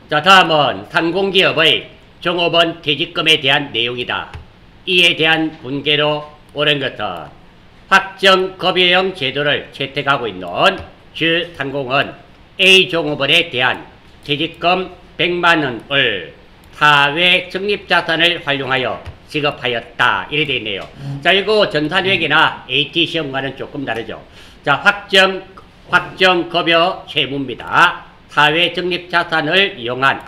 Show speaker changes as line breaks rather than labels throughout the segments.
자, 다음은 상공기업의 종업원 퇴직금에 대한 내용이다. 이에 대한 분개로 옳은 것은 확정급여형 제도를 채택하고 있는 주상공은 A 종업원에 대한 퇴직금 100만원을 사회 적립자산을 활용하여 지급하였다. 이래 되어 있네요. 자, 이거 전산회계나 AT 시험과는 조금 다르죠. 자, 확정급여 채무입니다. 사회 적립자산을 이용한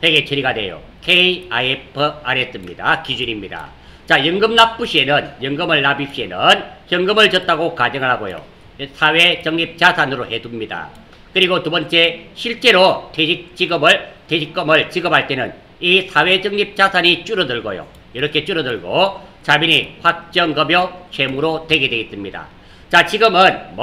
회계 처리가 돼요. KIFRS입니다. 기준입니다. 자, 연금 납부 시에는, 연금을 납입 시에는 현금을 줬다고 가정을 하고요. 사회 적립자산으로 해둡니다. 그리고 두 번째, 실제로 퇴직금을 지급할 때는 이 사회 적립자산이 줄어들고요. 이렇게 줄어들고 자빈이 확정급여 채무로 되게 되겠습니다. 자, 지금은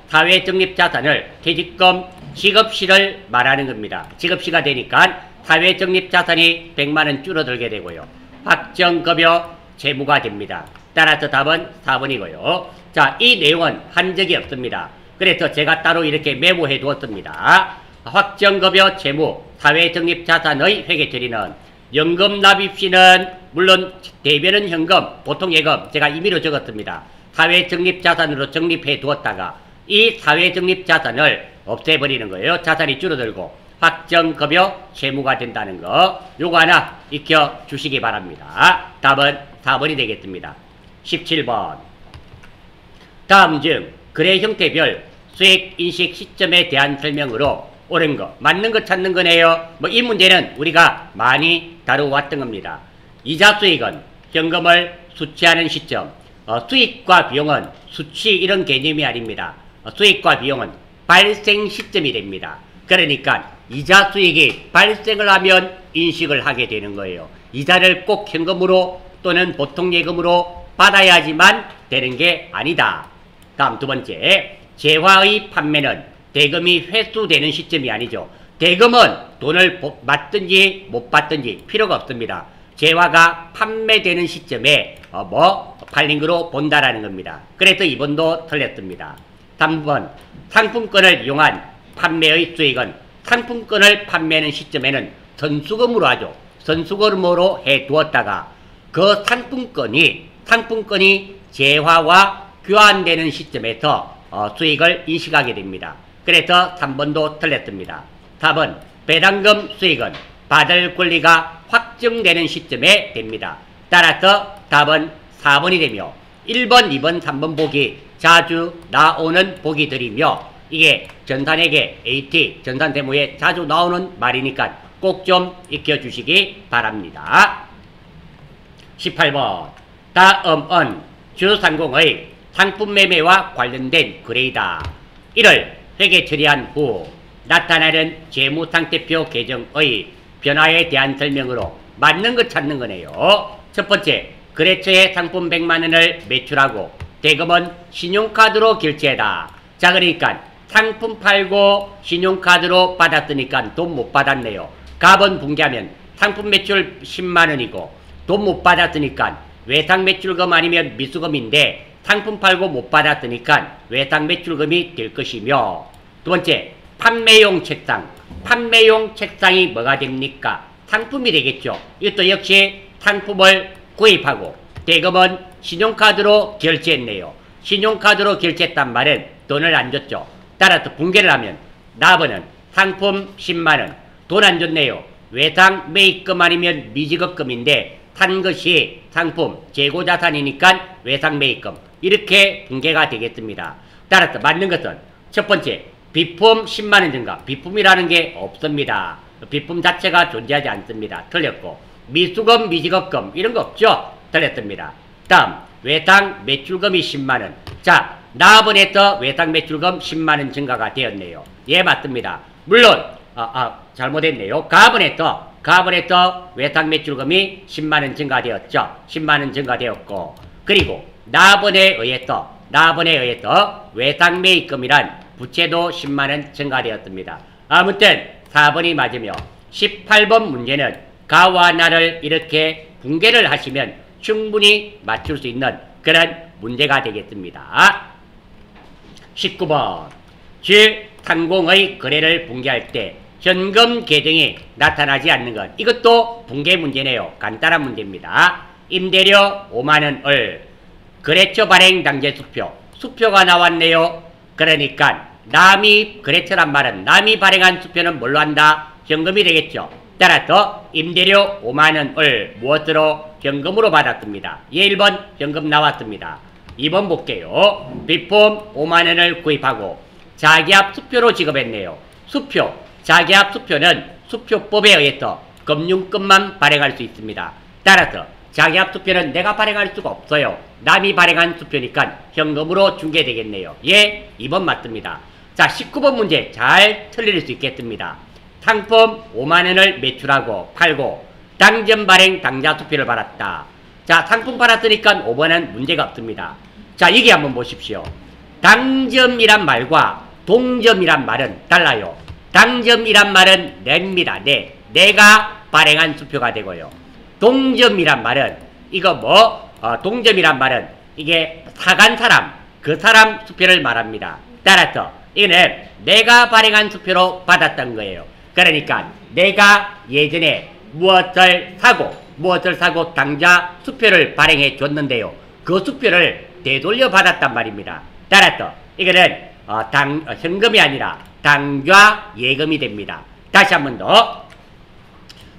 사회 적립자산을 퇴직금 지급시를 말하는 겁니다. 지급시가 되니까 사회 적립자산이 100만원 줄어들게 되고요. 확정급여 채무가 됩니다. 따라서 답은 4번이고요. 자, 이 내용은 한 적이 없습니다. 그래서 제가 따로 이렇게 메모해 두었습니다. 확정급여 채무, 사회 적립자산의 회계 처리는 연금 납입시는 물론 대변은 현금, 보통 예금 제가 임의로 적었습니다. 사회 적립자산으로 적립해 두었다가 이 사회 적립자산을 없애버리는 거예요. 자산이 줄어들고 확정급여 채무가 된다는 거, 요거 하나 익혀 주시기 바랍니다. 답은 4번이 되겠습니다. 17번. 다음 중 거래 형태별 수익 인식 시점에 대한 설명으로 옳은 거, 맞는 거 찾는 거네요. 이 문제는 우리가 많이 다루어왔던 겁니다. 이자 수익은 현금을 수취하는 시점, 수익과 비용은 수취 이런 개념이 아닙니다. 수익과 비용은 발생 시점이 됩니다. 그러니까 이자 수익이 발생을 하면 인식을 하게 되는 거예요. 이자를 꼭 현금으로 또는 보통 예금으로 받아야지만 되는 게 아니다. 다음 두 번째, 재화의 판매는 대금이 회수되는 시점이 아니죠. 대금은 돈을 받든지 못 받든지 필요가 없습니다. 재화가 판매되는 시점에 팔린 거로 본다라는 겁니다. 그래서 이번도 틀렸습니다. 3번, 상품권을 이용한 판매의 수익은 상품권을 판매하는 시점에는 선수금으로 하죠. 선수금으로 해 두었다가 그 상품권이 재화와 교환되는 시점에서 수익을 인식하게 됩니다. 그래서 3번도 틀렸습니다. 4번, 배당금 수익은 받을 권리가 확정되는 시점에 됩니다. 따라서 답은 4번이 되며 1번, 2번, 3번 보기 자주 나오는 보기들이며 이게 전산회계 AT 전산세무에 자주 나오는 말이니까 꼭 좀 익혀주시기 바랍니다. 18번. 다음은 주상공의 상품 매매와 관련된 거래이다. 이를 회계 처리한 후 나타나는 재무상태표 계정의 변화에 대한 설명으로 맞는 것 찾는 거네요. 첫 번째, 거래처에 상품 100만원을 매출하고 대금은 신용카드로 결제해다. 자, 그러니까 상품 팔고 신용카드로 받았으니까 돈 못 받았네요. 값은 붕괴하면 상품 매출 10만원이고 돈 못 받았으니까 외상매출금 아니면 미수금인데 상품 팔고 못 받았으니까 외상매출금이 될 것이며, 두 번째, 판매용 책상. 판매용 책상이 뭐가 됩니까? 상품이 되겠죠. 이것도 역시 상품을 구입하고 대금은 신용카드로 결제했네요. 신용카드로 결제했단 말은 돈을 안 줬죠. 따라서 붕괴를 하면 나번은 상품 10만원, 돈 안 줬네요. 외상 매입금 아니면 미지급금인데 산 것이 상품 재고자산이니까 외상 매입금, 이렇게 붕괴가 되겠습니다. 따라서 맞는 것은 첫 번째, 비품 10만원 증가. 비품이라는 게 없습니다. 비품 자체가 존재하지 않습니다. 틀렸고, 미수금, 미지급금 이런 거 없죠? 틀렸습니다. 다음, 외상 매출금이 10만원. 자, 나번에서 외상 매출금 10만원 증가가 되었네요. 예, 맞습니다. 물론 잘못했네요. 가번에서 외상 매출금이 10만원 증가되었죠. 10만원 증가되었고, 그리고 나번에 의해서 외상 매입금이란 부채도 10만원 증가되었습니다. 아무튼 4번이 맞으며 18번 문제는 가와 나를 이렇게 붕괴를 하시면 충분히 맞출 수 있는 그런 문제가 되겠습니다. 19번. 주상공의 거래를 붕괴할 때 현금 계정이 나타나지 않는 것. 이것도 붕괴 문제네요. 간단한 문제입니다. 임대료 5만원을 거래처 발행 당재 수표. 수표가 나왔네요. 그러니까 남이 거래처란 말은 남이 발행한 수표는 뭘로 한다? 현금이 되겠죠. 따라서 임대료 5만원을 무엇으로? 현금으로 받았습니다. 예, 1번 현금 나왔습니다. 2번 볼게요. 비품 5만원을 구입하고 자기압 수표로 지급했네요. 수표, 자기압 수표는 수표법에 의해서 금융권만 발행할 수 있습니다. 따라서 자기압 수표는 내가 발행할 수가 없어요. 남이 발행한 수표니까 현금으로 중개되겠네요. 예, 2번 맞습니다. 자, 19번 문제 잘 틀릴 수 있겠습니다. 상품 5만원을 매출하고 팔고 당점 발행 당좌 수표를 받았다. 자, 상품 팔았으니까 5번은 문제가 없습니다. 자, 여기 한번 보십시오. 당점이란 말과 동점이란 말은 달라요. 당점이란 말은 냅니다. 내가 발행한 수표가 되고요. 동점이란 말은 이거 동점이란 말은 이게 사간 사람, 그 사람 수표를 말합니다. 따라서 이거는 내가 발행한 수표로 받았던 거예요. 그러니까 내가 예전에 무엇을 사고 당좌 수표를 발행해 줬는데요. 그 수표를 되돌려 받았단 말입니다. 따라서 이거는 현금이 아니라 당좌 예금이 됩니다. 다시 한 번 더.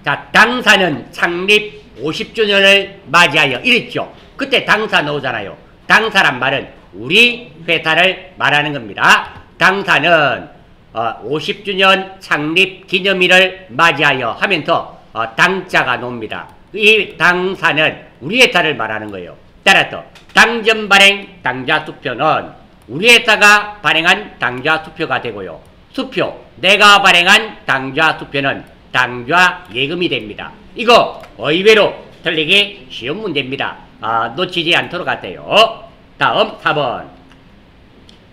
자, 당사는 창립 50주년을 맞이하여 이랬죠. 그때 당사 나오잖아요. 당사란 말은 우리 회사를 말하는 겁니다. 당사는 50주년 창립 기념일을 맞이하여 하면서 당자가 나옵니다. 이 당사는 우리 회사를 말하는 거예요. 따라서 당점 발행 당좌 수표는 우리 회사가 발행한 당좌 수표가 되고요. 수표, 내가 발행한 당좌 수표는 당좌 예금이 됩니다. 이거 의외로 틀리기 쉬운 문제입니다. 놓치지 않도록 하세요. 다음 4번.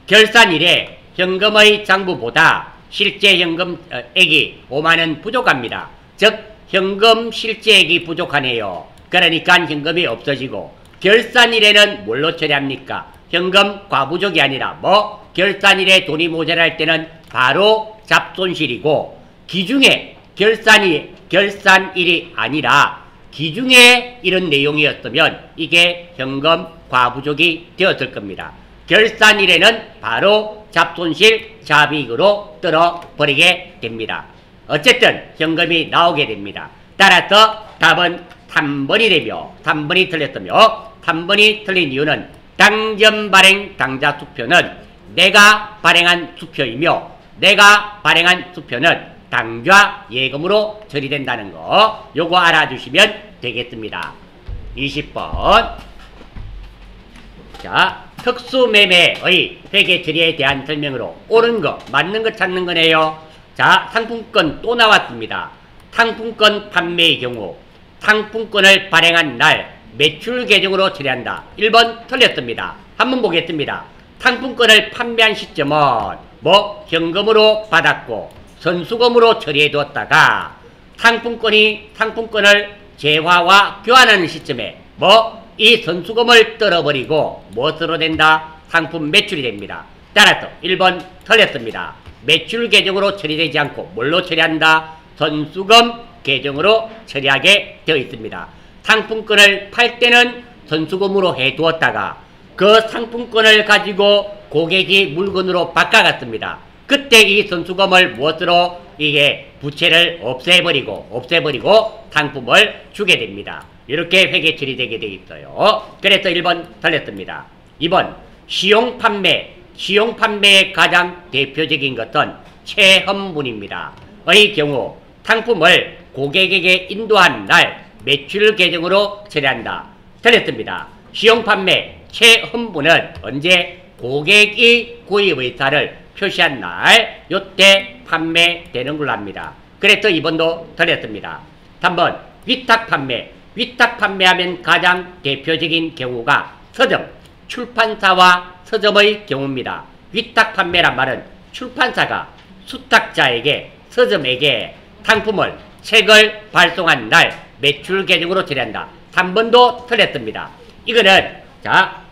결산일에 현금의 장부보다 실제 현금액이 5만원 부족합니다. 즉 현금 실제액이 부족하네요. 그러니까 현금이 없어지고 결산일에는 뭘로 처리합니까? 현금 과부족이 아니라 결산일에 돈이 모자랄 때는 바로 잡손실이고 기중에 결산일이 아니라 기중에 이런 내용이었으면 이게 현금 과부족이 되었을 겁니다. 결산일에는 바로 잡손실, 잡이익으로 떨어버리게 됩니다. 어쨌든 현금이 나오게 됩니다. 따라서 답은 3번이 되며 3번이 틀렸으며 3번이 틀린 이유는 당점 발행 당좌 수표는 내가 발행한 수표이며 내가 발행한 수표는 당좌 예금으로 처리된다는 거 요거 알아주시면 되겠습니다. 20번. 자, 특수매매의 회계 처리에 대한 설명으로 옳은 거, 맞는 거 찾는 거네요. 자, 상품권 또 나왔습니다. 상품권 판매의 경우 상품권을 발행한 날 매출 계정으로 처리한다. 1번 틀렸습니다. 한번 보겠습니다. 상품권을 판매한 시점은 현금으로 받았고 선수금으로 처리해 두었다가 상품권을 재화와 교환하는 시점에 이 선수금을 떨어버리고 무엇으로 된다? 상품 매출이 됩니다. 따라서 1번 틀렸습니다. 매출 계정으로 처리되지 않고 뭘로 처리한다? 선수금 계정으로 처리하게 되어 있습니다. 상품권을 팔 때는 선수금으로 해두었다가 그 상품권을 가지고 고객이 물건으로 바꿔갔습니다. 그때 이 선수금을 무엇으로 이게 부채를 없애버리고 상품을 주게 됩니다. 이렇게 회계 처리되게 되어 있어요. 그래서 1번 틀렸습니다. 2번 시용 판매의 가장 대표적인 것은 체험분입니다. 의 경우 상품을 고객에게 인도한 날 매출 계정으로 처리한다. 틀렸습니다. 시용 판매 체험분은 언제? 고객이 구입 의사를 표시한 날 요때 판매되는 걸로 합니다. 그래서 2번도 틀렸습니다. 3번 위탁 판매하면 가장 대표적인 경우가 서점, 출판사와 서점의 경우입니다. 위탁 판매란 말은 출판사가 수탁자에게, 서점에게 상품을, 책을 발송한 날 매출 계정으로 처리한다. 3번도 틀렸습니다. 이거는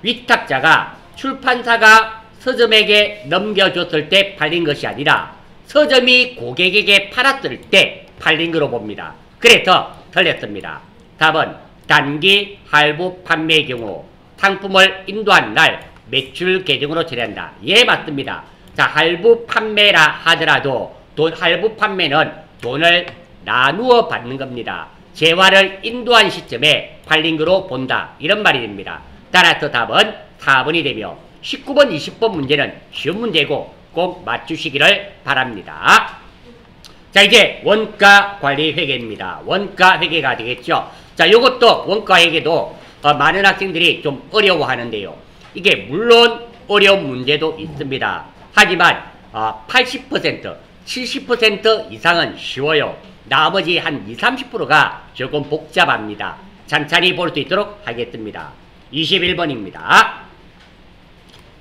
위탁자가 출판사가 서점에게 넘겨줬을 때 팔린 것이 아니라 서점이 고객에게 팔았을 때 팔린 거로 봅니다. 그래서 틀렸습니다. 답은 단기 할부 판매의 경우 상품을 인도한 날 매출 계정으로 처리한다. 예, 맞습니다. 자, 할부 판매라 하더라도 할부 판매는 돈을 나누어 받는 겁니다. 재화를 인도한 시점에 팔린 거로 본다. 이런 말이 됩니다. 따라서 답은 4번이 되며 19번, 20번 문제는 쉬운 문제고 꼭 맞추시기를 바랍니다. 자, 이제 원가 관리 회계입니다. 원가 회계가 되겠죠. 자, 요것도 원가 회계도 많은 학생들이 좀 어려워하는데요. 이게 물론 어려운 문제도 있습니다. 하지만 80%, 70% 이상은 쉬워요. 나머지 한 20, 30%가 조금 복잡합니다. 찬찬히 볼 수 있도록 하겠습니다. 21번입니다.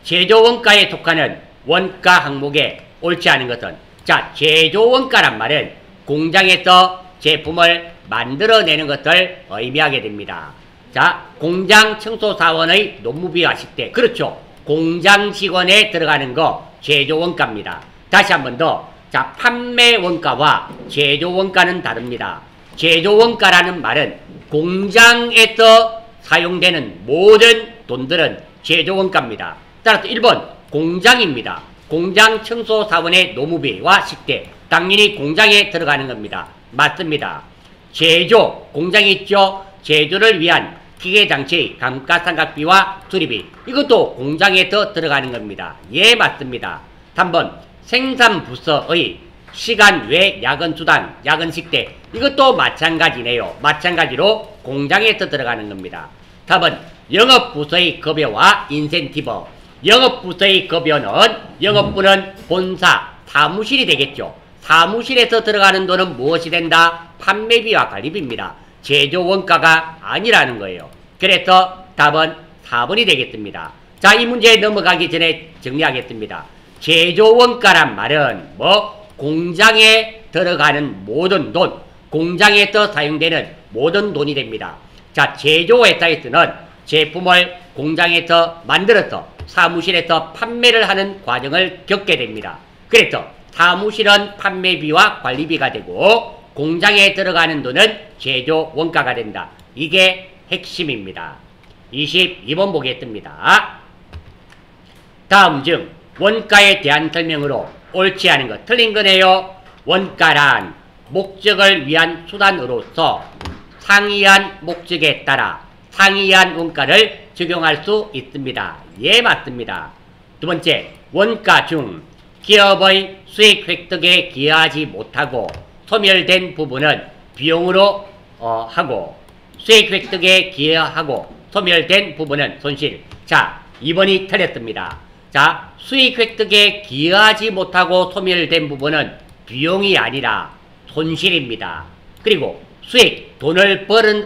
제조원가에 속하는 원가 항목에 옳지 않은 것은, 자, 제조원가란 말은 공장에서 제품을 만들어내는 것을 의미하게 됩니다. 자, 공장 청소사원의 노무비와 식대, 그렇죠. 공장 직원에 들어가는 거 제조원가입니다. 다시 한 번 더, 자, 판매원가와 제조원가는 다릅니다. 제조원가라는 말은 공장에서 사용되는 모든 돈들은 제조원가입니다. 따라서 1번 공장입니다. 공장 청소사원의 노무비와 식대, 당연히 공장에 들어가는 겁니다. 맞습니다. 제조, 공장이 있죠. 제조를 위한 기계장치의 감가상각비와 수리비, 이것도 공장에서 들어가는 겁니다. 예, 맞습니다. 3번 생산부서의 시간 외 야근수당, 야근식대, 이것도 마찬가지네요. 마찬가지로 공장에서 들어가는 겁니다. 4번 영업부서의 급여와 인센티브, 영업부서의 급여는 영업부는 본사, 사무실이 되겠죠. 사무실에서 들어가는 돈은 무엇이 된다? 판매비와 관리비입니다. 제조원가가 아니라는 거예요. 그래서 답은 4번이 되겠습니다. 자, 이 문제에 넘어가기 전에 정리하겠습니다. 제조원가란 말은 공장에 들어가는 모든 돈, 공장에서 사용되는 모든 돈이 됩니다. 자, 제조회사에서는 제품을 공장에서 만들어서 사무실에서 판매를 하는 과정을 겪게 됩니다. 그래서 사무실은 판매비와 관리비가 되고 공장에 들어가는 돈은 제조 원가가 된다. 이게 핵심입니다. 22번 보겠습니다. 다음 중 원가에 대한 설명으로 옳지 않은 것, 틀린 거네요. 원가란 목적을 위한 수단으로서 상이한 목적에 따라 상이한 원가를 적용할 수 있습니다. 예, 맞습니다. 두 번째, 원가 중 기업의 수익 획득에 기여하지 못하고 소멸된 부분은 비용으로 하고, 수익 획득에 기여하고 소멸된 부분은 손실. 자, 2번이 틀렸습니다. 자, 수익 획득에 기여하지 못하고 소멸된 부분은 비용이 아니라 손실입니다. 그리고 수익, 돈을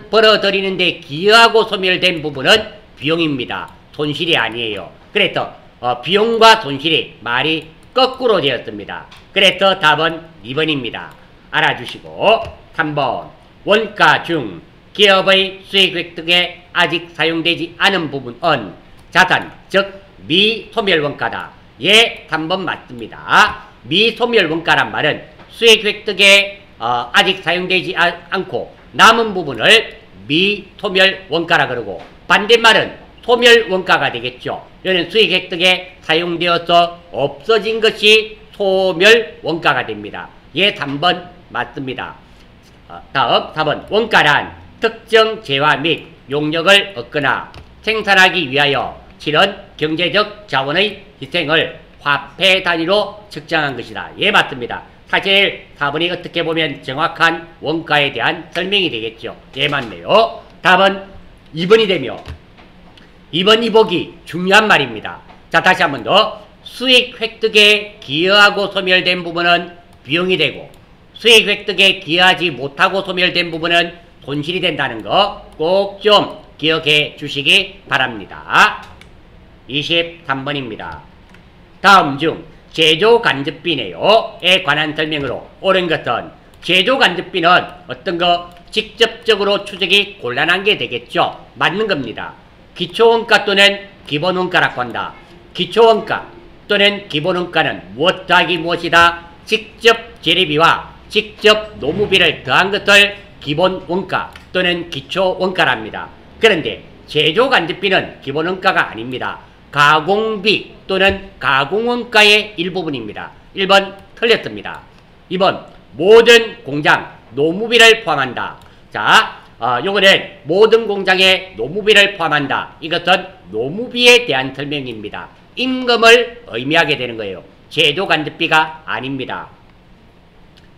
벌어들이는데 기여하고 소멸된 부분은 비용입니다. 손실이 아니에요. 그래서 비용과 손실이 말이 거꾸로 되었습니다. 그래서 답은 2번입니다. 알아주시고 3번 원가 중 기업의 수익 획득에 아직 사용되지 않은 부분은 자산, 즉 미소멸원가다. 예, 3번 맞습니다. 미소멸원가란 말은 수익 획득에 아직 사용되지 않고 남은 부분을 미소멸원가라 그러고, 반대말은 소멸원가가 되겠죠. 이는 수익 획득에 사용되어서 없어진 것이 소멸원가가 됩니다. 예, 3번 맞습니다. 다음 4번 원가란 특정 재화 및 용역을 얻거나 생산하기 위하여 치른 경제적 자원의 희생을 화폐 단위로 측정한 것이다. 예, 맞습니다. 사실 4번이 어떻게 보면 정확한 원가에 대한 설명이 되겠죠. 예, 맞네요. 답은 2번이 되며 2번 이보기 중요한 말입니다. 자, 다시 한 번 더. 수익 획득에 기여하고 소멸된 부분은 비용이 되고 수익 획득에 기여하지 못하고 소멸된 부분은 손실이 된다는 거 꼭 좀 기억해 주시기 바랍니다. 23번입니다. 다음 중 제조간접비네요. 에 관한 설명으로 옳은 것은, 제조간접비는 어떤 거 직접적으로 추적이 곤란한 게 되겠죠. 맞는 겁니다. 기초원가 또는 기본원가라고 한다. 기초원가 또는 기본원가는 무엇 더하기 무엇이다? 직접 재료비와 직접 노무비를 더한 것을 기본 원가 또는 기초 원가랍니다. 그런데 제조간접비는 기본 원가가 아닙니다. 가공비 또는 가공원가의 일부분입니다. 1번 틀렸습니다. 2번 모든 공장 노무비를 포함한다. 자, 요거는 모든 공장에 노무비를 포함한다. 이것은 노무비에 대한 설명입니다. 임금을 의미하게 되는 거예요. 제조간접비가 아닙니다.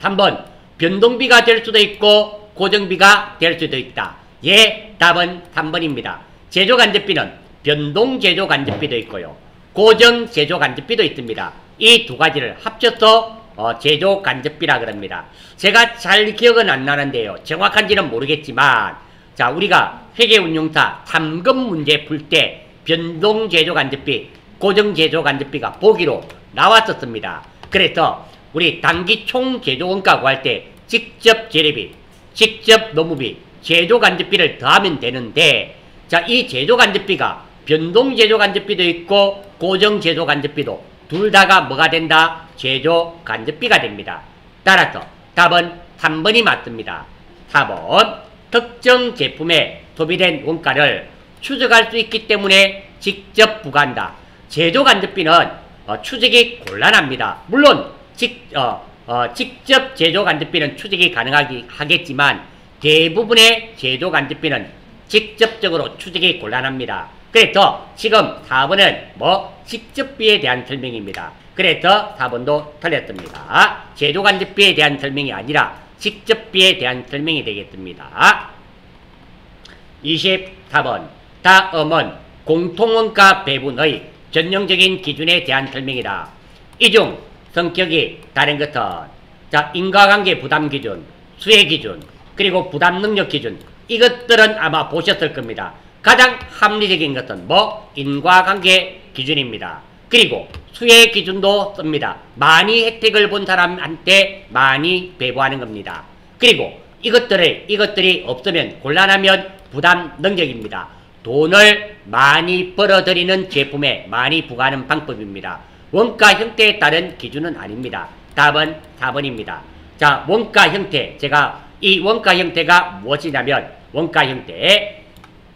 3번 변동비가 될 수도 있고 고정비가 될 수도 있다. 예, 답은 3번입니다. 제조간접비는 변동제조간접비도 있고요. 고정제조간접비도 있습니다. 이 두 가지를 합쳐서 제조간접비라 그럽니다. 제가 잘 기억은 안 나는데요. 정확한지는 모르겠지만 자, 우리가 회계운용사 3급 문제 풀 때 변동제조간접비, 고정제조간접비가 보기로 나왔었습니다. 그래서 우리 단기 총제조원가 구할 때 직접 재료비, 직접 노무비, 제조간접비를 더하면 되는데 자, 이 제조간접비가 변동제조간접비도 있고 고정제조간접비도 둘 다가 뭐가 된다? 제조간접비가 됩니다. 따라서 답은 3번이 맞습니다. 4번 특정 제품에 소비된 원가를 추적할 수 있기 때문에 직접 부과한다. 제조간접비는 추적이 곤란합니다. 물론 직접 제조간접비는 추적이 가능하겠지만 대부분의 제조간접비는 직접적으로 추적이 곤란합니다. 그래서 지금 4번은 직접비에 대한 설명입니다. 그래서 4번도 틀렸습니다. 제조간접비에 대한 설명이 아니라 직접비에 대한 설명이 되겠습니다. 24번 다음은 공통원가 배분의 전형적인 기준에 대한 설명이다. 이 중 성격이 다른 것은 자, 인과관계 부담 기준, 수혜 기준, 그리고 부담 능력 기준, 이것들은 아마 보셨을 겁니다. 가장 합리적인 것은 인과관계 기준입니다. 그리고 수혜 기준도 씁니다. 많이 혜택을 본 사람한테 많이 배부하는 겁니다. 그리고 이것들이 없으면 곤란하면 부담 능력입니다. 돈을 많이 벌어들이는 제품에 많이 부과하는 방법입니다. 원가 형태에 따른 기준은 아닙니다. 답은 4번입니다. 자, 원가 형태. 제가 이 원가 형태가 무엇이냐면 원가 형태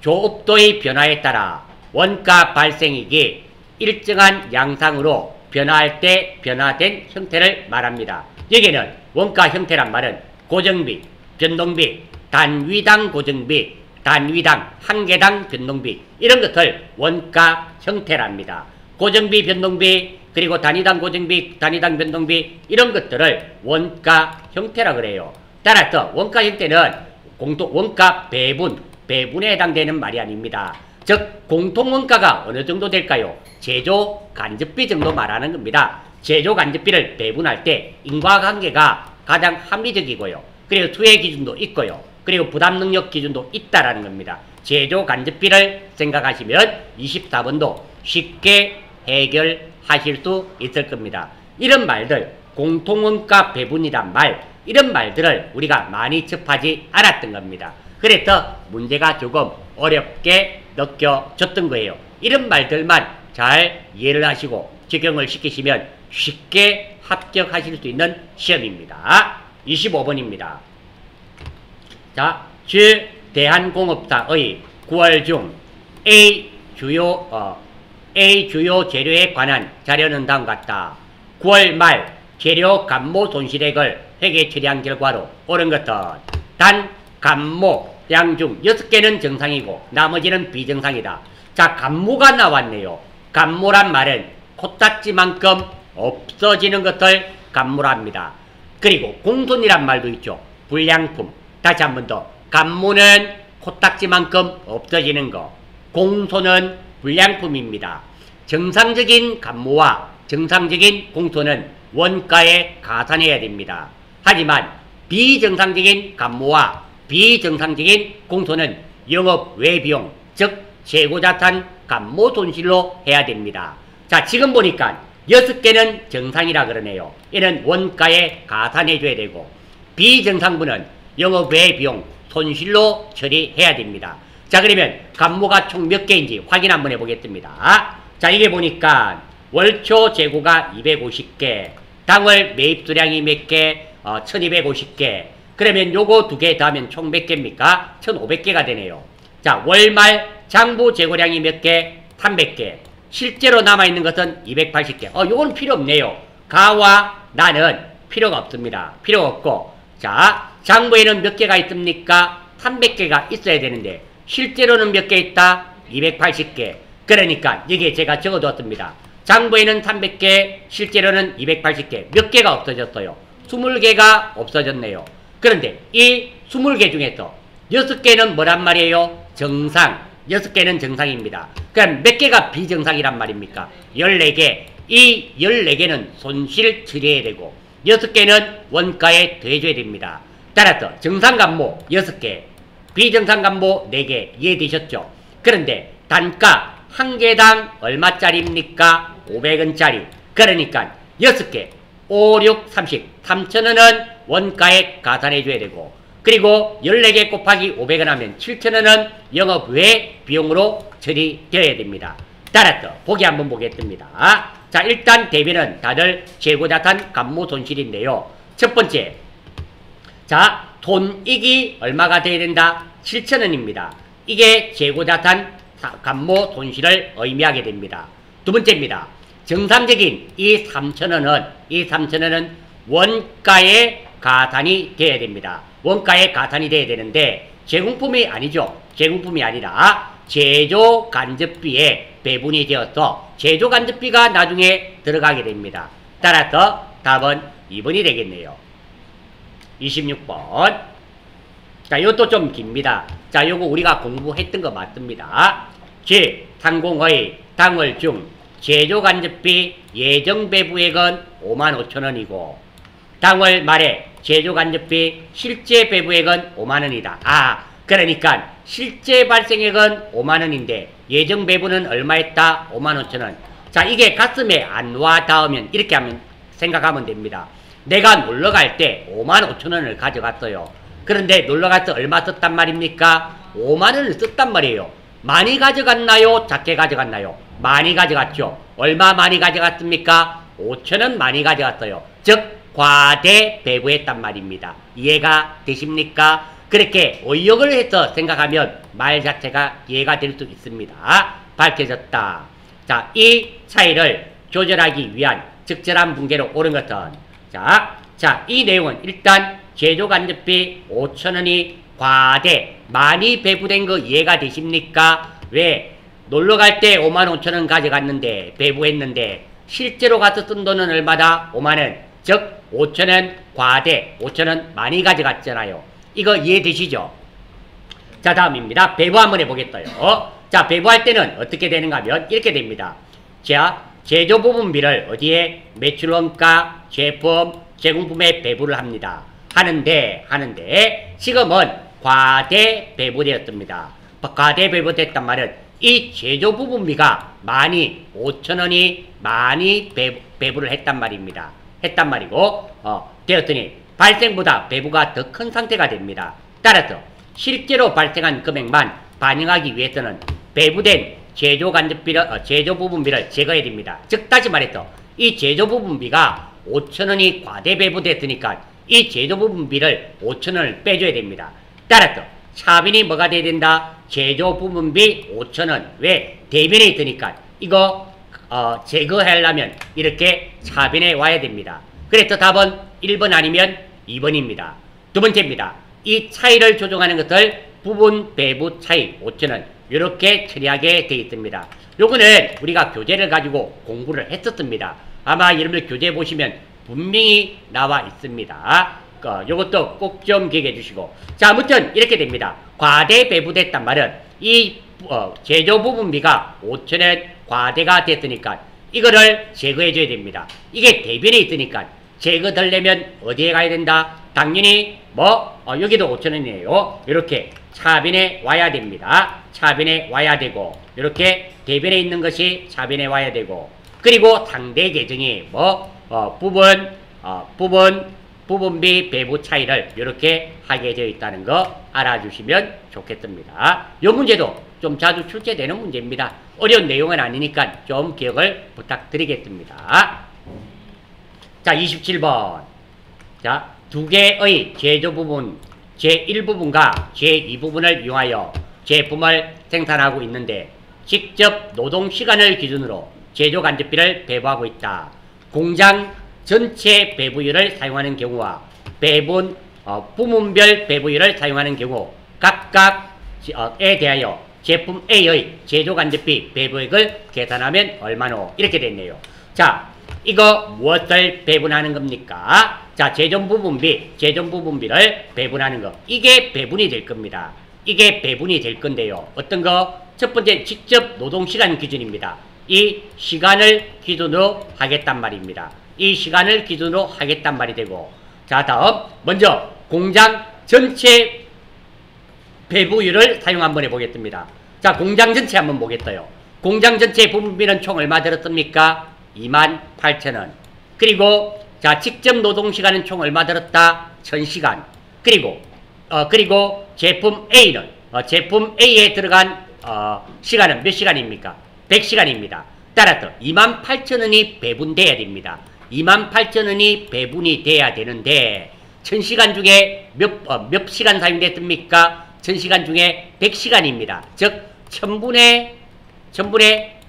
조업도의 변화에 따라 원가 발생액이 일정한 양상으로 변화할 때 변화된 형태를 말합니다. 여기는 원가 형태란 말은 고정비, 변동비, 단위당 고정비, 단위당 한 개당 변동비 이런 것을 원가 형태랍니다. 고정비, 변동비, 그리고 단위당 고정비, 단위당 변동비 이런 것들을 원가 형태라 그래요. 따라서 원가 형태는 원가 배분에 해당되는 말이 아닙니다. 즉 공통원가가 어느 정도 될까요? 제조간접비 정도 말하는 겁니다. 제조간접비를 배분할 때 인과관계가 가장 합리적이고요. 그리고 수혜 기준도 있고요. 그리고 부담능력 기준도 있다라는 겁니다. 제조간접비를 생각하시면 24번도 쉽게 해결하실 수 있을 겁니다. 이런 말들, 공통원가 배분이란 말, 이런 말들을 우리가 많이 접하지 않았던 겁니다. 그래서 문제가 조금 어렵게 느껴졌던 거예요. 이런 말들만 잘 이해를 하시고 적용을 시키시면 쉽게 합격하실 수 있는 시험입니다. 25번입니다. 자, 대한공업사의 9월 중 A 주요 재료에 관한 자료는 다음과 같다. 9월 말 재료 감모 손실액을 회계 처리한 결과로 옳은 것은 단 감모 양 중 6개는 정상이고 나머지는 비정상이다. 자, 감모가 나왔네요. 감모란 말은 코딱지만큼 없어지는 것을 감모랍니다. 그리고 공손이란 말도 있죠. 불량품. 다시 한 번 더. 감모는 코딱지만큼 없어지는 거. 공손은 불량품입니다. 정상적인 감모와 정상적인 공손은 원가에 가산해야 됩니다. 하지만 비정상적인 감모와 비정상적인 공손은 영업 외비용, 즉 재고자산 감모 손실로 해야 됩니다. 자, 지금 보니까 6개는 정상이라 그러네요. 이는 원가에 가산해줘야 되고 비정상분은 영업 외비용 손실로 처리해야 됩니다. 자, 그러면 감모가 총 몇 개인지 확인 한번 해보겠습니다. 자, 이게 보니까 월초 재고가 250개, 당월 매입 수량이 몇 개? 1250개. 그러면 요거 두 개 더하면 총 몇 개입니까? 1500개가 되네요. 자, 월말 장부 재고량이 몇 개? 300개. 실제로 남아있는 것은 280개. 요건 필요 없네요. 가와 나는 필요가 없습니다. 필요가 없고. 자, 장부에는 몇 개가 있습니까? 300개가 있어야 되는데, 실제로는 몇 개 있다? 280개. 그러니까, 여기에 제가 적어두었습니다. 장부에는 300개, 실제로는 280개. 몇 개가 없어졌어요? 20개가 없어졌네요. 그런데 이 20개 중에서 6개는 뭐란 말이에요? 정상. 6개는 정상입니다. 그럼 몇 개가 비정상이란 말입니까? 14개. 이 14개는 손실 처리해야 되고 6개는 원가에 더해줘야 됩니다. 따라서 정상간모 6개, 비정상간모 4개. 이해되셨죠? 그런데 단가 한 개당 얼마짜리입니까? 500원짜리. 그러니까 6개, 5, 6, 30, 3,000원은 원가에 가산해줘야 되고 그리고 14개 곱하기 500원 하면 7,000원은 영업 외 비용으로 처리되어야 됩니다. 따라서 보기 한번 보겠습니다. 자, 일단 대비는 다들 재고자산 간모 손실인데요. 첫 번째, 자, 손익이 얼마가 돼야 된다? 7,000원입니다. 이게 재고자산 간모 손실을 의미하게 됩니다. 두 번째입니다. 정상적인 이 3,000원은 원가에 가산이 돼야 됩니다. 원가에 가산이 돼야 되는데 제공품이 아니죠. 제공품이 아니라 제조 간접비에 배분이 되어서 제조 간접비가 나중에 들어가게 됩니다. 따라서 답은 2번이 되겠네요. 26번. 자, 이것도 좀 깁니다. 자, 요거 우리가 공부했던 거 맞습니다. 상공의 당월 중 제조 간접비 예정 배부액은 55,000원이고 당월 말에 제조 간접비 실제 배부액은 50,000원이다. 그러니까 실제 발생액은 50,000원인데 예정 배부는 얼마였다? 55,000원. 자, 이게 가슴에 안 와 닿으면 이렇게 하면 생각하면 됩니다. 내가 놀러갈 때 55,000원을 가져갔어요. 그런데 놀러갈 때 얼마 썼단 말입니까? 50,000원을 썼단 말이에요. 많이 가져갔나요? 작게 가져갔나요? 많이 가져갔죠. 얼마 많이 가져갔습니까? 5,000원 많이 가져갔어요. 즉 과대 배부했단 말입니다. 이해가 되십니까? 그렇게 의역을 해서 생각하면 말 자체가 이해가 될 수 있습니다. 밝혀졌다. 자, 이 차이를 조절하기 위한 적절한 분계로 옳은 것은 자, 이 내용은 일단 제조 간접비 5,000원이 과대 많이 배부된 거 이해가 되십니까? 왜? 놀러갈 때 55,000원 가져갔는데 배부했는데 실제로 가서 쓴 돈은 얼마다? 50,000원. 즉 5,000원 과대 5,000원 많이 가져갔잖아요. 이거 이해되시죠? 자, 다음입니다. 배부 한번 해보겠어요. 자, 배부할 때는 어떻게 되는가 하면 이렇게 됩니다. 자, 제조 부분비를 어디에? 매출원가, 제품, 제공품에 배부를 합니다. 하는데 지금은 과대 배부되었습니다. 과대 배부됐단 말은 이 제조 부분비가 많이 5,000원이 많이 배부를 했단 말입니다. 했단 말이고 되었더니 발생보다 배부가 더 큰 상태가 됩니다. 따라서 실제로 발생한 금액만 반영하기 위해서는 배부된 제조 부분비를 제거해야 됩니다. 즉 다시 말해서 이 제조 부분비가 5,000원이 과대 배부됐으니까 이 제조 부분비를 5,000원을 빼줘야 됩니다. 따라서 차빈이 뭐가 돼야 된다? 제조 부분비 5,000원. 왜? 대변에 있으니까 이거 제거하려면 이렇게 차빈에 와야 됩니다. 그래서 답은 1번 아니면 2번입니다. 두 번째입니다. 이 차이를 조정하는 것을 부분 배부 차이 5,000원 이렇게 처리하게 되어 있습니다. 요거는 우리가 교재를 가지고 공부를 했었습니다. 아마 여러분들 교재 보시면 분명히 나와 있습니다. 요것도 꼭 좀 기억해 주시고. 자, 아무튼 이렇게 됩니다. 과대 배부됐단 말은 이 제조 부분비가 5,000원 과대가 됐으니까 이거를 제거해 줘야 됩니다. 이게 대변에 있으니까 제거되려면 어디에 가야 된다? 당연히 여기도 5,000원이에요. 이렇게 차변에 와야 됩니다. 차변에 와야 되고 이렇게 대변에 있는 것이 차변에 와야 되고 그리고 상대 계정이 부분비 배부 차이를 이렇게 하게 되어 있다는 거 알아주시면 좋겠습니다. 이 문제도 좀 자주 출제되는 문제입니다. 어려운 내용은 아니니까 좀 기억을 부탁드리겠습니다. 자, 27번. 자, 두 개의 제조 부분, 제1부분과 제2부분을 이용하여 제품을 생산하고 있는데 직접 노동시간을 기준으로 제조간접비를 배부하고 있다. 공장 전체 배부율을 사용하는 경우와 부문별 배부율을 사용하는 경우 각각에 대하여 제품 A의 제조간접비 배부액을 계산하면 얼마노? 이렇게 됐네요. 자, 이거 무엇을 배분하는 겁니까? 자, 제전부분비를 배분하는 거. 이게 배분이 될 겁니다. 이게 배분이 될 건데요. 어떤 거? 첫 번째, 직접 노동시간 기준입니다. 이 시간을 기준으로 하겠단 말입니다. 이 시간을 기준으로 하겠단 말이 되고, 자, 다음, 먼저, 공장 전체 배부율을 사용 한번 해보겠습니다. 자, 공장 전체 한번 보겠어요. 공장 전체 부분비는 총 얼마 들었습니까? 28,000원. 그리고 자, 직접 노동시간은 총 얼마 들었다? 1000시간. 그리고 제품 A는 제품 A에 들어간 시간은 몇 시간입니까? 100시간입니다. 따라서 28,000원이 배분돼야 됩니다. 28,000원이 배분이 돼야 되는데 1000시간 중에 몇 시간 사용됐습니까? 1000시간 중에 100시간입니다. 즉 1000분의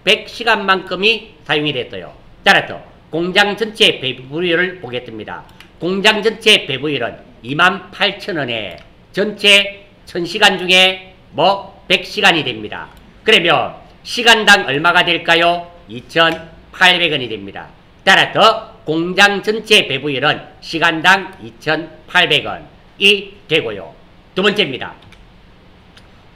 100시간만큼이 사용이 됐어요. 따라서 공장 전체 배부율을 보겠습니다. 공장 전체 배부율은 28,000원에 전체 1000시간 중에 100시간이 됩니다. 그러면 시간당 얼마가 될까요? 2,800원이 됩니다. 따라서 공장 전체 배부율은 시간당 2,800원이 되고요. 두 번째입니다.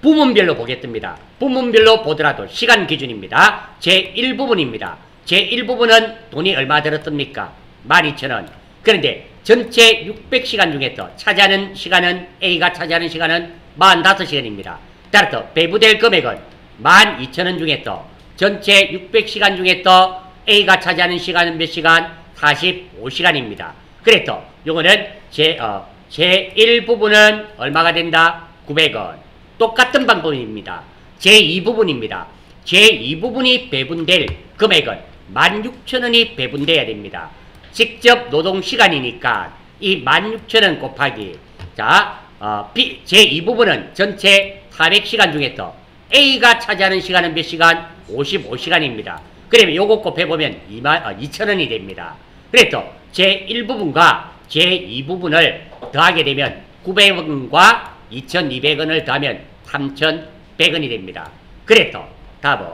부문별로 보겠습니다. 부문별로 보더라도 시간 기준입니다. 제1부분입니다. 제1부분은 돈이 얼마 들었습니까? 12,000원. 그런데 전체 600시간 중에서 차지하는 시간은 A가 차지하는 시간은 45시간입니다. 따라서 배부될 금액은 12,000원 중에서 전체 600시간 중에서 A가 차지하는 시간은 몇 시간? 45시간입니다. 그래서 요거는 제1부분은 얼마가 된다? 900원. 똑같은 방법입니다. 제2부분입니다. 제2부분이 배분될 금액은 16,000원이 배분돼야 됩니다. 직접 노동시간이니까 이 16,000원 곱하기 제2부분은 전체 400시간 중에서 A가 차지하는 시간은 몇 시간? 55시간입니다. 그러면 요거 곱해보면 2,000원이 됩니다. 그래서 제1부분과 제2부분을 더하게 되면 900원과 2,200원을 더하면 3,100원이 됩니다. 그래서 답은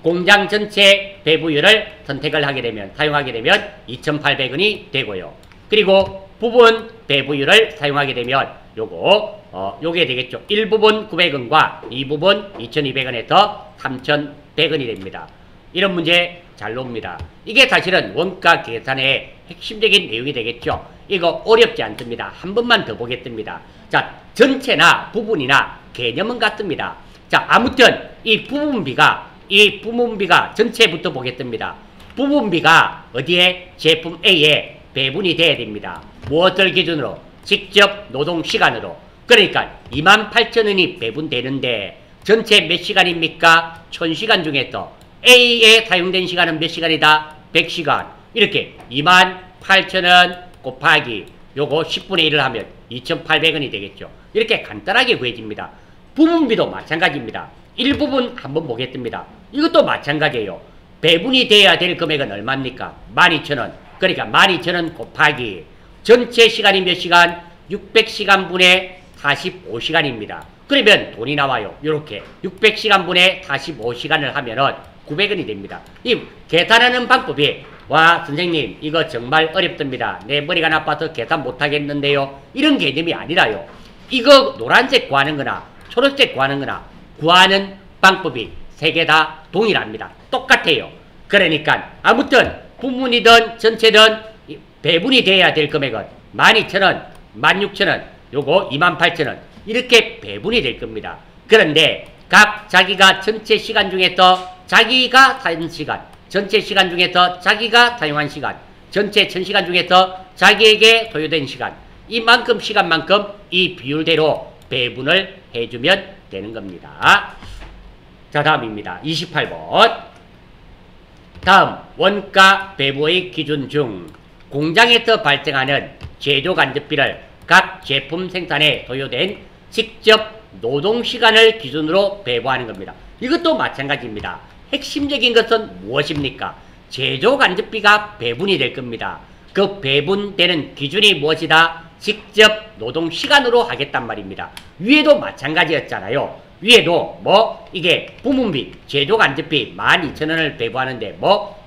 공장 전체 배부율을 선택을 하게 되면 사용하게 되면 2,800원이 되고요. 그리고 부분 배부율을 사용하게 되면 요게 되겠죠. 1부분 900원과 2부분 2,200원에서 3,100원이 됩니다. 이런 문제 잘 나옵니다. 이게 사실은 원가 계산의 핵심적인 내용이 되겠죠. 이거 어렵지 않습니다. 한 번만 더 보겠습니다. 자, 전체나 부분이나 개념은 같습니다. 자, 아무튼 이 부분비가 전체부터 보겠습니다. 부분비가 어디에? 제품 A에 배분이 돼야 됩니다. 무엇을 기준으로? 직접 노동시간으로. 그러니까 28,000원이 배분되는데 전체 몇 시간입니까? 1000시간 중에서 A에 사용된 시간은 몇 시간이다? 100시간. 이렇게 28,000원 곱하기 요거 10분의 1을 하면 2,800원이 되겠죠. 이렇게 간단하게 구해집니다. 부분비도 마찬가지입니다. 일부분 한번 보겠습니다. 이것도 마찬가지예요. 배분이 돼야 될 금액은 얼마입니까? 12,000원. 그러니까 12,000원 곱하기 전체 시간이 몇 시간? 600시간 분의 45시간입니다. 그러면 돈이 나와요. 이렇게 600시간 분의 45시간을 하면은 900원이 됩니다. 이 계산하는 방법이 와 선생님 이거 정말 어렵습니다. 내 머리가 나빠서 계산 못하겠는데요. 이런 개념이 아니라요. 이거 노란색 구하는 거나 초록색 구하는 거나 구하는 방법이 세 개 다 동일합니다. 똑같아요. 그러니까 아무튼 부분이든 전체든 배분이 돼야 될 금액은 12,000원, 16,000원, 요거 28,000원 이렇게 배분이 될 겁니다. 그런데 각 자기가 전체 시간 중에서 자기가 사는 시간, 전체 시간 중에서 자기가 사용한 시간, 전체 1000시간 중에서 자기에게 소요된 시간, 이만큼 시간만큼 이 비율대로 배분을 해주면 되는 겁니다. 자, 다음입니다. 28번. 다음 원가 배부의 기준 중 공장에서 발생하는 제조간접비를 각 제품 생산에 소요된 직접 노동시간을 기준으로 배분하는 겁니다. 이것도 마찬가지입니다. 핵심적인 것은 무엇입니까? 제조간접비가 배분이 될 겁니다. 그 배분되는 기준이 무엇이다? 직접 노동시간으로 하겠단 말입니다. 위에도 마찬가지였잖아요. 위에도 이게 부문비, 제조간접비 12,000원을 배분하는데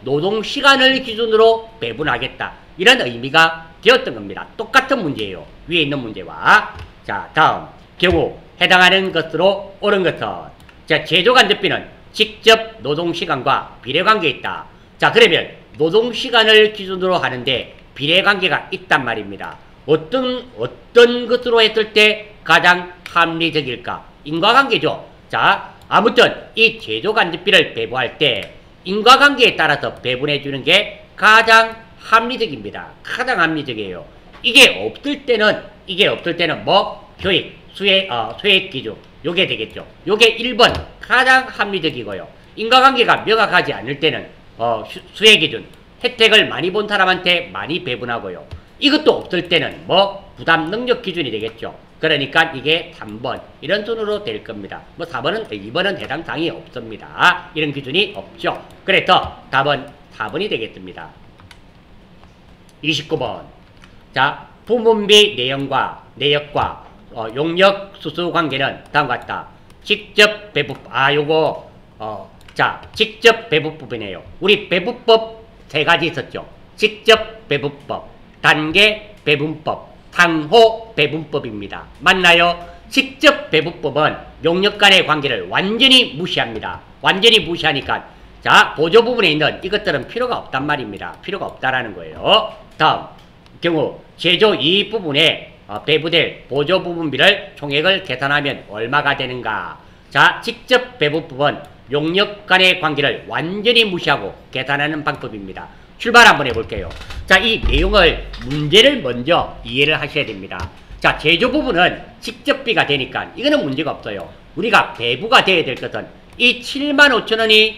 노동시간을 기준으로 배분하겠다. 이런 의미가 되었던 겁니다. 똑같은 문제예요. 위에 있는 문제와. 자, 다음 경우 해당하는 것으로 옳은 것은, 자, 제조간접비는 직접 노동시간과 비례관계에 있다. 자, 그러면 노동시간을 기준으로 하는데 비례관계가 있단 말입니다. 어떤 것으로 했을 때 가장 합리적일까? 인과관계죠. 자, 아무튼 이 제조간접비를 배분할 때 인과관계에 따라서 배분해 주는 게 가장 합리적입니다. 가장 합리적이에요. 이게 없을 때는 효익, 수익 기준 요게 되겠죠. 요게 1번 가장 합리적이고요. 인과관계가 명확하지 않을 때는 수익 기준, 혜택을 많이 본 사람한테 많이 배분하고요. 이것도 없을 때는 부담 능력 기준이 되겠죠. 그러니까 이게 3번 이런 순으로 될 겁니다. 2번은 해당 사항이 없습니다. 이런 기준이 없죠. 그래서 답은 4번이 되겠습니다. 29번. 자, 부문비 내역과 용역 수수 관계는 다음과 같다. 직접 배분, 직접 배분법이네요. 우리 배분법 3가지 있었죠. 직접 배분법, 단계 배분법, 상호 배분법입니다. 맞나요? 직접 배분법은 용역 간의 관계를 완전히 무시합니다. 완전히 무시하니까, 자, 보조 부분에 있는 이것들은 필요가 없단 말입니다. 필요가 없다라는 거예요. 다음 경우 제조 이익 부분에 배부될 보조 부분비를 총액을 계산하면 얼마가 되는가? 자, 직접 배분법은 용역 간의 관계를 완전히 무시하고 계산하는 방법입니다. 출발 한번 해볼게요. 자, 이 내용을 문제를 먼저 이해를 하셔야 됩니다. 자, 제조 부분은 직접비가 되니까 이거는 문제가 없어요. 우리가 배부가 돼야 될 것은 이 75,000원이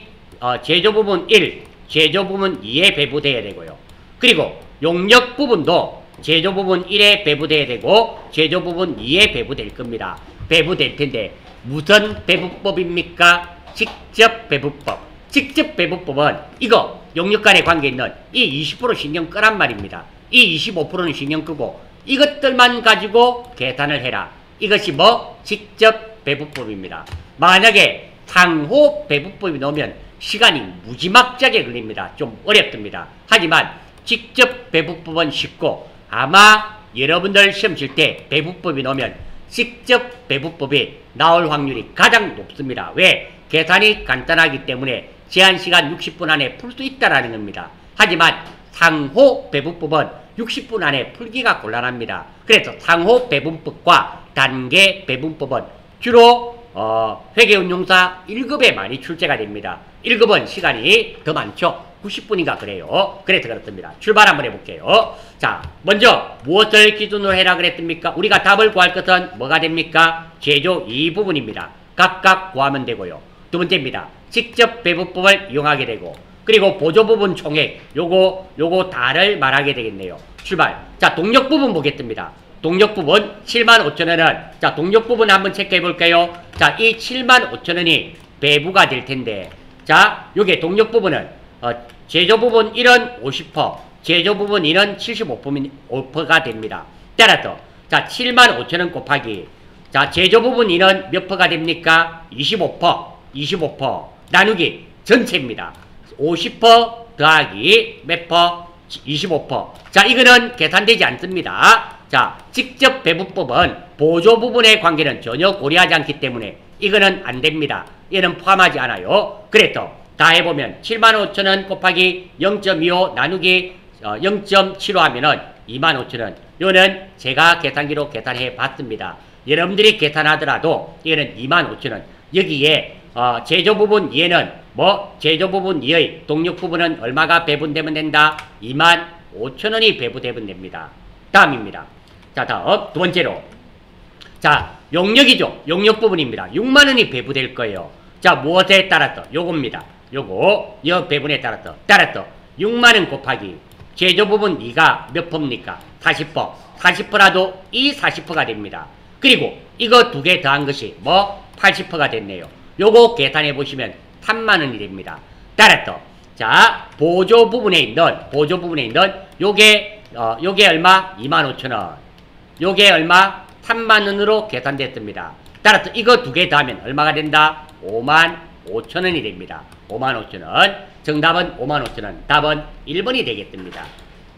제조 부분 1, 제조 부분 2에 배부돼야 되고요. 그리고 용역 부분도 제조 부분 1에 배부돼야 되고 제조 부분 2에 배부될 겁니다. 배부될 텐데 무슨 배부법입니까? 직접 배부법. 직접 배부법은 이거 용역 간의 관계에 있는 이 20% 신경 끄란 말입니다. 이 25%는 신경 끄고 이것들만 가지고 계산을 해라. 이것이 직접 배부법입니다. 만약에 상호 배부법이 나오면 시간이 무지막지하게 걸립니다. 좀 어렵습니다. 하지만 직접 배부법은 쉽고 아마 여러분들 시험 칠 때 배부법이 나오면 직접 배부법이 나올 확률이 가장 높습니다. 왜? 계산이 간단하기 때문에 제한시간 60분 안에 풀 수 있다라는 겁니다. 하지만 상호 배분법은 60분 안에 풀기가 곤란합니다. 그래서 상호 배분법과 단계 배분법은 주로 회계운용사 1급에 많이 출제가 됩니다. 1급은 시간이 더 많죠. 90분인가 그래요. 그래서 그렇습니다. 출발 한번 해볼게요. 자, 먼저 무엇을 기준으로 해라 그랬습니까? 우리가 답을 구할 것은 뭐가 됩니까? 제조 이 부분입니다. 각각 구하면 되고요. 두 번째입니다. 직접 배분법을 이용하게 되고, 그리고 보조 부분 총액 요거 다를 말하게 되겠네요. 출발. 자, 동력 부분 보겠습니다. 동력 부분 75,000원은, 자, 동력 부분 한번 체크해 볼게요. 자, 이 75,000원이 배부가 될 텐데, 자, 요게 동력 부분은 제조 부분 1은 50%, 제조 부분 2는 75%가 됩니다. 따라서 자, 75,000원 곱하기, 자, 제조 부분 2는 몇 퍼가 됩니까? 25% 나누기 전체입니다. 50% 더하기 몇 퍼? 25%. 자, 이거는 계산되지 않습니다. 자, 직접 배분법은 보조 부분의 관계는 전혀 고려하지 않기 때문에 이거는 안 됩니다. 얘는 포함하지 않아요. 그래서 다 해보면 75,000원 곱하기 0.25 나누기 0.75 하면은 25,000원. 이거는 제가 계산기로 계산해 봤습니다. 여러분들이 계산하더라도 이거는 25,000원. 여기에 제조 부분 2에는 제조 부분 2의 동력 부분은 얼마가 배분되면 된다? 25,000원이 배분되면 됩니다. 다음입니다. 자, 다음 두 번째로, 자, 용역이죠. 용역 부분입니다. 6만원이 배분될 거예요. 자, 무엇에 따라서? 요겁니다. 요 배분에 따라서 6만원 곱하기 제조 부분 2가 몇 퍼입니까? 40퍼. 40퍼라도 이 40퍼가 됩니다. 그리고 이거 두 개 더한 것이 뭐 80퍼가 됐네요. 요거 계산해 보시면 3만원이 됩니다. 따라서 자 보조 부분에 있는 요게 얼마? 25,000원. 요게 얼마? 3만원으로 계산됐습니다. 따라서 이거 두 개 더하면 얼마가 된다? 55,000원이 됩니다. 55,000원. 정답은 55,000원. 답은 1번이 되겠습니다.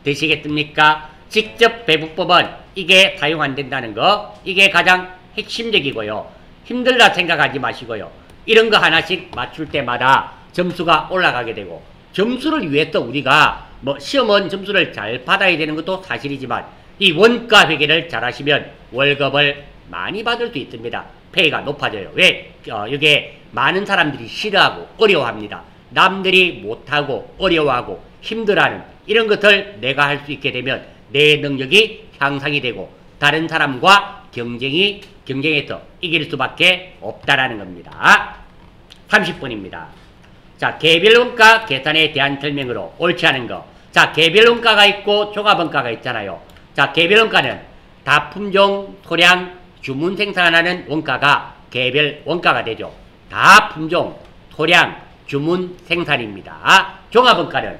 되시겠습니까? 직접 배분법은 이게 사용 안 된다는 거, 이게 가장 핵심적이고요. 힘들다 생각하지 마시고요. 이런 거 하나씩 맞출 때마다 점수가 올라가게 되고, 점수를 위해서 우리가 뭐 시험은 점수를 잘 받아야 되는 것도 사실이지만 이 원가 회계를 잘 하시면 월급을 많이 받을 수 있습니다. 페이가 높아져요. 왜? 이게 많은 사람들이 싫어하고 어려워합니다. 남들이 못하고 어려워하고 힘들어하는 이런 것을 내가 할 수 있게 되면 내 능력이 향상이 되고 다른 사람과 경쟁해서 이길 수밖에 없다라는 겁니다. 30번입니다. 자, 개별원가 계산에 대한 설명으로 옳지 않은 거. 자, 개별원가가 있고 종합원가가 있잖아요. 자, 개별원가는 다품종, 소량, 주문 생산하는 원가가 개별원가가 되죠. 다품종, 소량, 주문 생산입니다. 종합원가는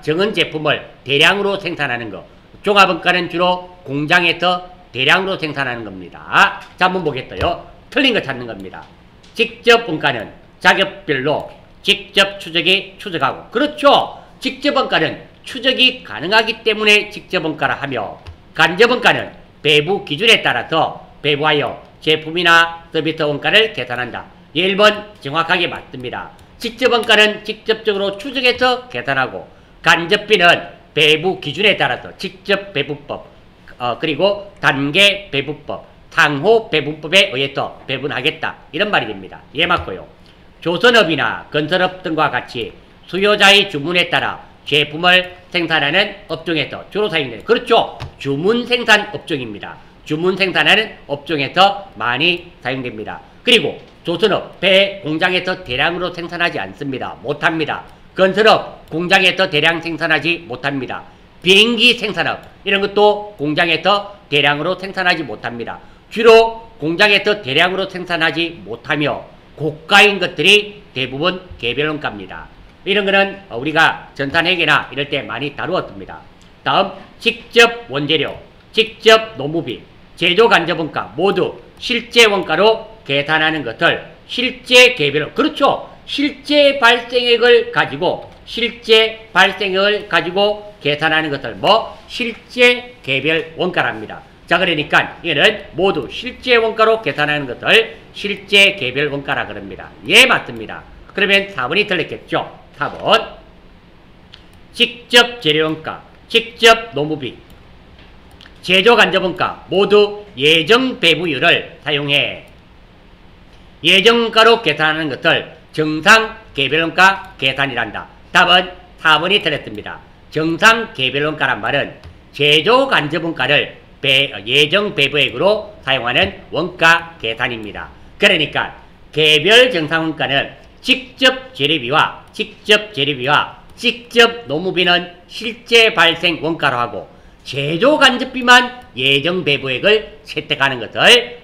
적은 제품을 대량으로 생산하는 거. 종합원가는 주로 공장에서 대량으로 생산하는 겁니다. 자, 한번 보겠어요. 틀린 거 찾는 겁니다. 직접 원가는 자격별로 직접 추적하고. 그렇죠. 직접 원가는 추적이 가능하기 때문에 직접 원가라 하며, 간접 원가는 배부 기준에 따라서 배부하여 제품이나 서비스 원가를 계산한다. 1번 정확하게 맞습니다. 직접 원가는 직접적으로 추적해서 계산하고, 간접비는 배부 기준에 따라서 직접 배분법, 그리고 단계 배분법, 상호 배분법에 의해서 배분하겠다. 이런 말이 됩니다. 예, 맞고요. 조선업이나 건설업 등과 같이 수요자의 주문에 따라 제품을 생산하는 업종에서 주로 사용되는, 그렇죠. 주문 생산 업종입니다. 주문 생산하는 업종에서 많이 사용됩니다. 그리고 조선업, 배 공장에서 대량으로 생산하지 않습니다. 못합니다. 건설업, 공장에서 대량 생산하지 못합니다. 비행기 생산업, 이런 것도 공장에서 대량으로 생산하지 못합니다. 주로 공장에서 대량으로 생산하지 못하며 고가인 것들이 대부분 개별원가입니다. 이런 거는 우리가 전산회계나 이럴 때 많이 다루었습니다. 다음, 직접 원재료, 직접 노무비, 제조 간접원가 모두 실제 원가로 계산하는 것을 실제 개별, 그렇죠. 실제 발생액을 가지고 계산하는 것을 실제 개별 원가랍니다. 자, 그러니까 이거는 모두 실제 원가로 계산하는 것을 실제 개별 원가라 그럽니다. 예, 맞습니다. 그러면 4번이 틀렸겠죠. 4번. 직접 재료원가, 직접 노무비, 제조 간접원가 모두 예정 배부율을 사용해 예정가로 계산하는 것을 정상 개별원가 계산이란다. 답은 4번이 틀렸습니다. 정상 개별원가란 말은 제조 간접원가를 예정 배부액으로 사용하는 원가 계산입니다. 그러니까 개별 정상원가는 직접 재료비와 직접 노무비는 실제 발생 원가로 하고, 제조 간접비만 예정 배부액을 채택하는 것을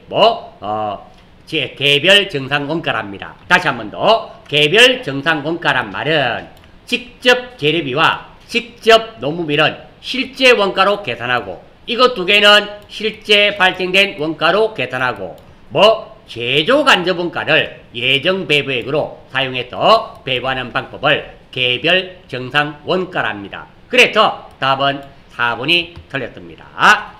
개별 정상 원가랍니다. 다시 한 번 더. 개별 정상 원가란 말은 직접 재료비와 직접 노무비는 실제 원가로 계산하고, 이것 두 개는 실제 발생된 원가로 계산하고, 제조 간접 원가를 예정 배부액으로 사용해서 배부하는 방법을 개별 정상 원가랍니다. 그래서 답은 4번이 틀렸습니다.